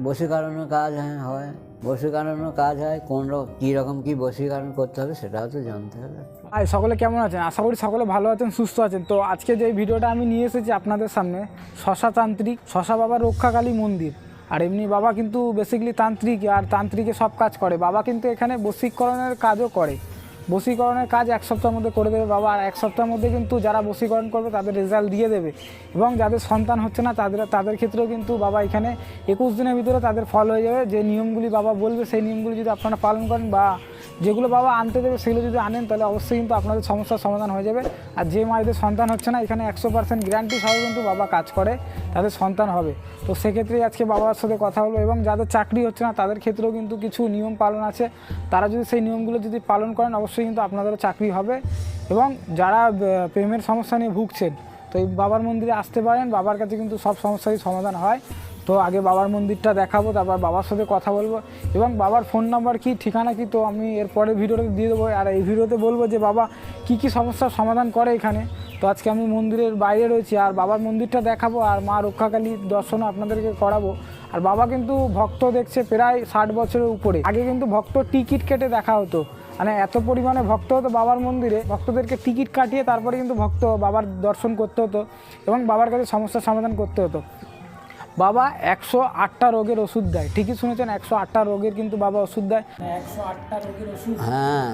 বশীকরণের কাজ হয়, বশীকরণের কাজ হয়। কীরকম কী বশীকরণ করতে হবে সেটাও তো জানতে হবে। সকলে কেমন আছেন? আশা করি সকলে ভালো আছেন, সুস্থ আছেন। তো আজকে যে ভিডিওটা আমি নিয়ে এসেছি আপনাদের সামনে, শশাতান্ত্রিক, শশা বাবার রক্ষাকালী মন্দির। আর এমনি বাবা কিন্তু বেসিক্যালি তান্ত্রিক, আর তান্ত্রিকে সব কাজ করে। বাবা কিন্তু এখানে বশীকরণের কাজও করে। বশীকরণের কাজ 1 সপ্তাহের মধ্যে করে দেবে বাবা। আর 1 সপ্তাহের মধ্যে কিন্তু যারা বশীকরণ করবে তাদের রেজাল্ট দিয়ে দেবে। এবং যাদের সন্তান হচ্ছে না তাদের ক্ষেত্রেও কিন্তু বাবা এখানে 21 দিনের ভিতরে তাদের ফল হয়ে যাবে। যে নিয়মগুলি বাবা বলবে সেই নিয়মগুলি যদি আপনারা পালন করেন, বা যেগুলো বাবা আনতে দেবে সেগুলো যদি আনেন, তাহলে অবশ্যই কিন্তু আপনাদের সমস্যার সমাধান হয়ে যাবে। আর যে মায়েদের সন্তান হচ্ছে না, এখানে 100% গ্যারান্টি সহ কিন্তু বাবা কাজ করে, তাদের সন্তান হবে। তো সেক্ষেত্রেই আজকে বাবার সাথে কথা হলো। এবং যাদের চাকরি হচ্ছে না তাদের ক্ষেত্রেও কিন্তু কিছু নিয়ম পালন আছে। তারা যদি সেই নিয়মগুলো যদি পালন করেন, অবশ্যই কিন্তু আপনাদেরও চাকরি হবে। এবং যারা প্রেমের সমস্যা নিয়ে ভুগছেন, তো এই বাবার মন্দিরে আসতে পারেন। বাবার কাছে কিন্তু সব সমস্যারই সমাধান হয়। তো আগে বাবার মন্দিরটা দেখাবো, তারপর বাবার সাথে কথা বলবো। এবং বাবার ফোন নাম্বার কি, ঠিকানা কি, তো আমি এরপরে ভিডিওতে দিয়ে দেবো। আর এই ভিডিওতে বলবো যে বাবা কি সমস্যার সমাধান করে এখানে। তো আজকে আমি মন্দিরের বাইরে রয়েছি, আর বাবার মন্দিরটা দেখাবো, আর মা রক্ষাকালীর দর্শনও আপনাদেরকে করাবো। আর বাবা কিন্তু ভক্ত দেখছে প্রায় 60 বছরের উপরে। আগে কিন্তু ভক্ত টিকিট কেটে দেখা হতো, মানে এত পরিমাণে ভক্ত হতো বাবার মন্দিরে, ভক্তদেরকে টিকিট কাটিয়ে তারপরে কিন্তু বাবার দর্শন করতে হতো এবং বাবার কাছে সমস্যার সমাধান করতে হতো। বাবা 108টা রোগের ওষুধ দেয়। ঠিকই শুনেছেন, 108টা রোগের কিন্তু বাবা ওষুধ দেয়। 108টা রোগের ওষুধ, হ্যাঁ,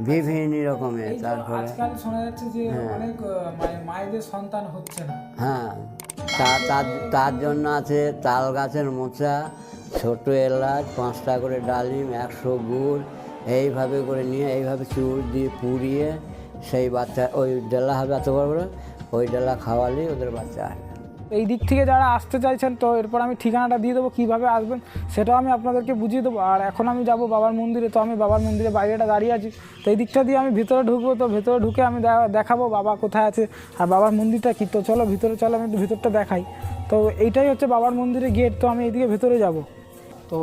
বিভিন্ন রকমের। তারপরে আজকাল শোনা যাচ্ছে যে অনেক মায়েদের সন্তান হচ্ছে না। হ্যাঁ, তার জন্য আছে তাল গাছের মোচা, ছোট এলাচ, 5টা করে ডালিম, 100 গুড়, এইভাবে করে নিয়ে এইভাবে চুর দিয়ে পুড়িয়ে সেই বাচ্চা, ওই ডেলা হবে এত বড় বড়, ওই ডেলা খাওয়ালে ওদের বাচ্চা আসবে। এই দিক থেকে যারা আসতে চাইছেন, তো এরপর আমি ঠিকানাটা দিয়ে দেবো, কীভাবে আসবেন সেটাও আমি আপনাদেরকে বুঝিয়ে দেবো। আর এখন আমি যাব বাবার মন্দিরে। তো আমি বাবার মন্দিরে বাইরেটা দাঁড়িয়ে আছি, তো এই দিকটা দিয়ে আমি ভিতরে ঢুকবো। তো ভিতরে ঢুকে আমি দেখাবো বাবা কোথায় আছে আর বাবার মন্দিরটা কী। তো চলো ভিতরে, চলো আমি একটু ভিতরটা দেখাই। তো এইটাই হচ্ছে বাবার মন্দিরের গেট। তো আমি এইদিকে ভেতরে যাব। তো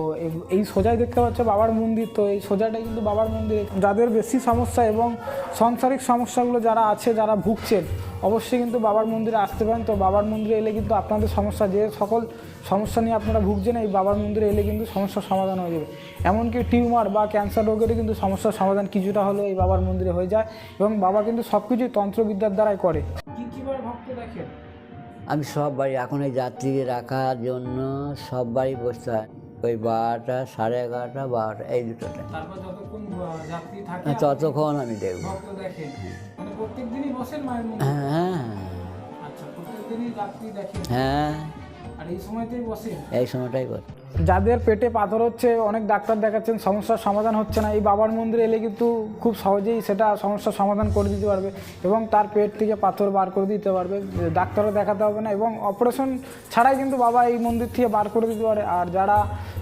এই সোজাই দেখতে পাচ্ছ বাবার মন্দির। তো এই সোজাটাই কিন্তু বাবার মন্দির। যাদের বেশি সমস্যা এবং সাংসারিক সমস্যাগুলো যারা আছে, যারা ভুগছেন, অবশ্যই কিন্তু বাবার মন্দিরে আসতে পারেন। তো বাবার মন্দিরে এলে কিন্তু আপনাদের সমস্যা, যে সকল সমস্যা নিয়ে আপনারা ভুগছেন, এই বাবার মন্দিরে এলে কিন্তু সমস্যার সমাধান হয়ে যাবে। এমনকি টিউমার বা ক্যান্সার রোগেরও কিন্তু সমস্যার সমাধান কিছুটা হলেও এই বাবার মন্দিরে হয়ে যায়। এবং বাবা কিন্তু সব কিছুই তন্ত্রবিদ্যার দ্বারাই করে। কীভাবে ভক্ত দেখেন? আমি সব বাড়ি এখন এই যাত্রী রাখার জন্য সব বাড়ি বসতে হয় ওই 12টা, 11:30, 12টা, এই দুটোতে। তারপর যতক্ষণ যাত্রী থাকে ততক্ষণ আমি দেখব। ভক্ত দেখেন, মানে প্রত্যেকদিনই বসেন মায়ের মন্দিরে? হ্যাঁ, আচ্ছা, প্রত্যেকদিনই যাত্রী দেখেন? হ্যাঁ, আর এই সময়তেই বসেন? এই সময়টাই বস। যাদের পেটে পাথর হচ্ছে, অনেক ডাক্তার দেখাচ্ছেন, সমস্যার সমাধান হচ্ছে না, এই বাবার মন্দিরে এলে কিন্তু খুব সহজেই সেটা সমস্যার সমাধান করে দিতে পারবে এবং তার পেট থেকে পাথর বার করে দিতে পারবে। ডাক্তারও দেখাতে হবে না এবং অপারেশন ছাড়াই কিন্তু বাবা এই মন্দির থেকে বার করে দিতে পারে। আর যারা,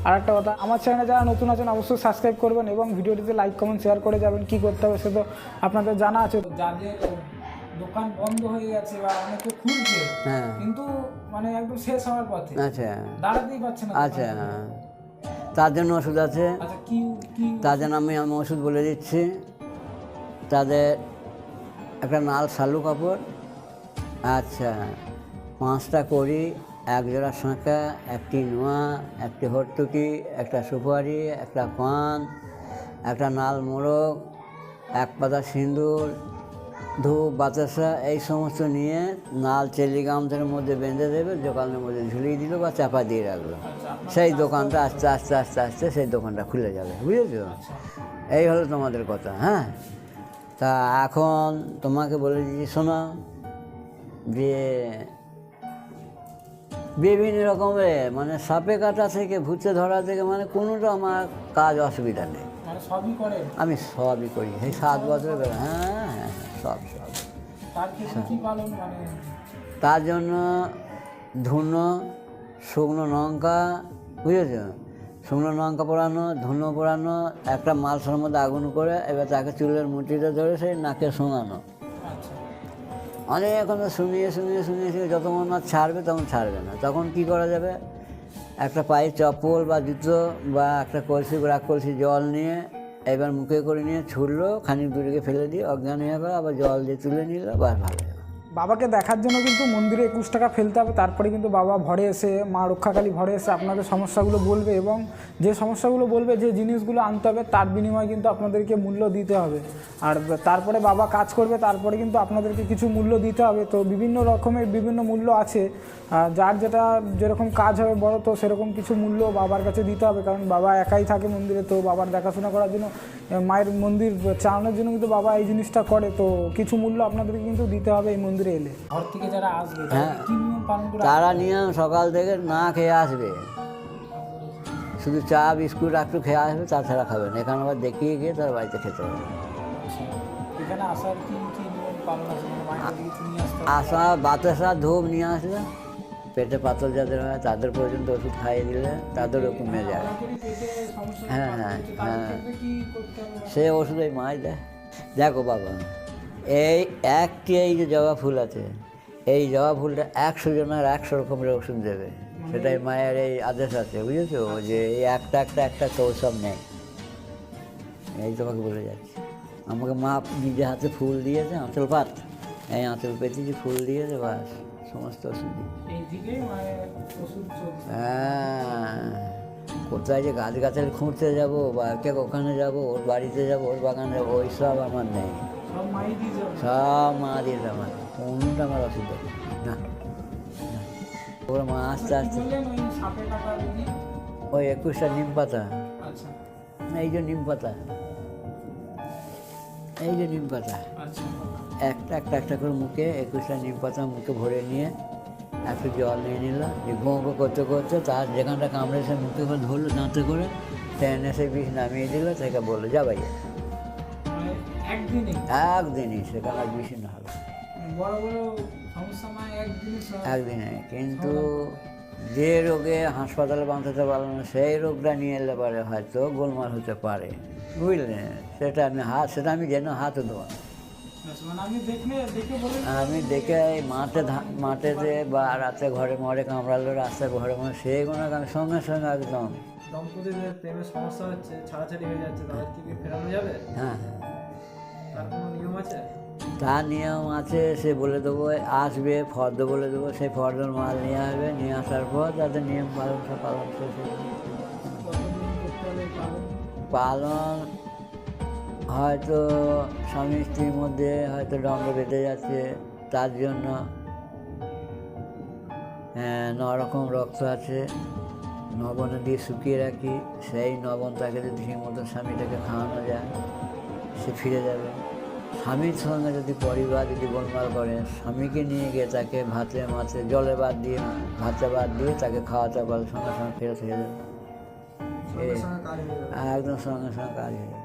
আর একটা কথা, আমার চ্যানেলে যারা নতুন আছেন অবশ্যই সাবস্ক্রাইব করবেন এবং ভিডিওটিতে লাইক, কমেন্ট, শেয়ার করে যাবেন। কী করতে হবে সে তো আপনাদের জানা আছে। যাদের দোকান বন্ধ হয়ে গেছে বা অনেকে খুলছে, হ্যাঁ, কিন্তু মানে একদম শেষ হওয়ার পথে, আচ্ছা, দাঁড়াতেই পারছে না, আচ্ছা, তার জন্য ওষুধ আছে। আচ্ছা, কি তার জন্য আমি ওষুধ বলে দিচ্ছি। তাদের একটা লাল শালু কাপড়, আচ্ছা, 5টা কড়ি, 1 জোড়া শাঁখা, 1টি নোয়া, 1টি হরতুকি, একটা সুপারি, একটা পান, একটা নাল মোড়ক, 1 পাতা সিঁদুর, ধূপ, বাতাসা, এই সমস্ত নিয়ে নাল চেলি গামছার মধ্যে বেঁধে দেবে, দোকানের মধ্যে ঝুলিয়ে দিল বা চাপা দিয়ে রাখলো। সেই দোকানটা আস্তে আস্তে আস্তে আস্তে সেই দোকানটা খুলে যাবে, বুঝেছো? এই হলো তোমাদের কথা। হ্যাঁ, তা এখন তোমাকে বলে দিচ্ছি, শোনো, যে বিভিন্ন রকমের মানে সাপে কাটা থেকে, ভূতে ধরা থেকে, মানে কোনোটা আমার কাজ অসুবিধা নেই। আমি সবই করি এই 7 বছর। হ্যাঁ, হ্যাঁ, সব। তার জন্য ধুনো, শুকনো লঙ্কা, বুঝেছ, শুকনো লঙ্কা পোড়ানো, ধুনো পোড়ানো, একটা মালসার মধ্যে আগুন করে এবার তাকে চুলের মুঠিটা ধরে সেই নাকে শোনানো। অনেক শুনিয়ে যতক্ষণ না ছাড়বে তখন ছাড়বে না। তখন কি করা যাবে, একটা পায়ে চপ্পল বা জুতো বা একটা কলসি, 1 কলসি জল নিয়ে এবার মুখে করে নিয়ে ছুটলো, খানিক দূরে ফেলে দিয়ে অজ্ঞান হয়ে গেল, আবার জল দিয়ে তুলে নিল, বা ভালো যাবে। বাবাকে দেখার জন্য কিন্তু মন্দিরে 21 টাকা ফেলতে হবে, তারপরে কিন্তু বাবা ঘরে এসে, মা রক্ষাকালী ঘরে এসে আপনাদের সমস্যাগুলো বলবে, এবং যে সমস্যাগুলো বলবে, যে জিনিসগুলো আনতে হবে তার বিনিময়ে কিন্তু আপনাদেরকে মূল্য দিতে হবে। আর তারপরে বাবা কাজ করবে, তারপরে কিন্তু আপনাদেরকে কিছু মূল্য দিতে হবে। তো বিভিন্ন রকমের বিভিন্ন মূল্য আছে, যার যেটা যেরকম কাজ হবে বড়, তো সেরকম কিছু মূল্য বাবার কাছে দিতে হবে, কারণ বাবা একাই থাকে মন্দিরে। তো বাবার দেখাশোনা করার জন্য, মায়ের মন্দির চালানোর জন্য কিন্তু বাবা এই জিনিসটা করে। তো কিছু মূল্য আপনাদেরকে কিন্তু দিতে হবে এই মন্দিরে এলে। ঘর থেকে যারা আসবে কি নিয়ম পালন করে? তারা নিয়ম সকাল থেকে না খেয়ে আসবে, শুধু চা বিস্কুট একটু খেয়ে আসবে, তাছাড়া খাবে না। এখানে আবার দেখিয়ে গিয়ে তার বাড়িতে খেতে হবে। এখানে আসার কি কি নিয়ম পালন আছে? মায়ের কিছু নিয়ে আসতে আসা বাতাসা ধূপ নিয়ে আসলে, পেটে পাতল যাদের হয় তাদের পর্যন্ত ওষুধ খাইয়ে দিলে তাদেরও কমে যায়। হ্যাঁ হ্যাঁ হ্যাঁ, সে ওষুধ ওই মাছ দেয়। দেখো বাবা, এই যে জবা ফুল আছে, এই জবা ফুলটা 100 জনের 100 রকমের ওষুধ দেবে, সেটাই মায়ের এই আদেশ আছে, বুঝেছো? যে এই একটা তো ওসব নেই। এই তোমাকে বলে যাচ্ছি। আমাকে মা নিজে হাতে ফুল দিয়েছে, আঁচল পাত, এই আঁচল পেতেছি, ফুল দিয়েছে, বাস সমস্ত ওষুধ দিয়েছে। হ্যাঁ, কোথায় যে গাছগাছালি খুঁড়তে যাবো বা ওখানে যাবো, ওর বাড়িতে যাবো, ওর বাগানে যাবো, ওই সব আমার নেই। সব মা দিয়েছে আমার, কোনটা আমার অসুবিধা না। ওরা মা আস্তে আস্তে ওই 21টা নিম পাতা, এই যে নিম পাতা, এই যে নিম পাতা, একটা করে মুখে 21টা নিম পাতা মুখে ভরে নিয়ে একটু জল নিয়ে নিল, যে ঘো ঘো করতে করতে তার যেখানটা কামড়ে সে মুখে করে ধরলো, দাঁতে করে টেনে সে বিষ নামিয়ে দিল, তাকে বললো যা ভাই। একদিনই, সেখানে আর বেশি না হলো, একদিনে। কিন্তু যে রোগে হাসপাতালে বাঁচাতে পারলো না, সেই রোগটা নিয়ে এলে পারে হয়তো গোলমাল হতে পারে, বুঝলেন? সেটা আমি যেন হাতও দেবো না। আমি দেখে মাঠেতে বা রাতে ঘরে মরে কামড়ালো, রাস্তায় ঘরে মরে, সেইগুলো আমি সঙ্গে সঙ্গে একদম। দম্পতিদের প্রেমের সমস্যা হচ্ছে, ছাড়াছাড়ি হয়ে যাচ্ছে, তাদেরকে কি ফেরানো যাবে? হ্যাঁ, তার কোনো নিয়ম আছে? তার নিয়ম আছে, সে বলে দেবো আসবে, ফর্দ বলে দেবো, সেই ফর্দর মাল নিয়ে আসবে, নিয়ে আসার পর তাদের নিয়ম পালন শেষ। পালন হয়তো স্বামী স্ত্রীর মধ্যে হয়তো দ্বন্দ্ব বেঁধে যাচ্ছে, তার জন্য 9 রকম রক্ত আছে, নবনে দিয়ে শুকিয়ে রাখি, সেই নবন তাকে যদি ঠিক মতন স্বামীটাকে খাওয়ানো যায়, সে ফিরে যাবে। স্বামীর সঙ্গে যদি পরিবার যদি গোলমাল করে, স্বামীকে নিয়ে গিয়ে তাকে ভাতে মাছে জলে বাদ দিয়ে, ভাতে বাদ দিয়ে তাকে খাওয়াতে পারলে সঙ্গে সঙ্গে ফেরত হয়ে যাবে, একদম সঙ্গে সঙ্গে কাজ হয়ে যাবে।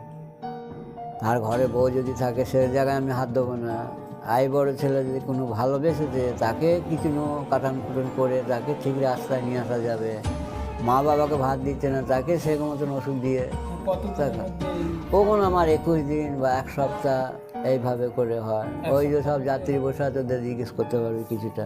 তার ঘরে বউ যদি থাকে, সে জায়গায় আমি হাত দেবো না। বড় ছেলে যদি কোনো ভালোবেসেছে, তাকে কিছু কাটান কুটন করে তাকে ঠিক রাস্তায় নিয়ে আসা যাবে। মা বাবাকে ভাত দিচ্ছে না, তাকে সেরকম মতন ওষুধ দিয়ে কখন আমার 21 দিন বা 1 সপ্তাহ এইভাবে করে হয়। ওই যে সব যাত্রী বসে ওদের জিজ্ঞেস করতে পারবে কিছুটা।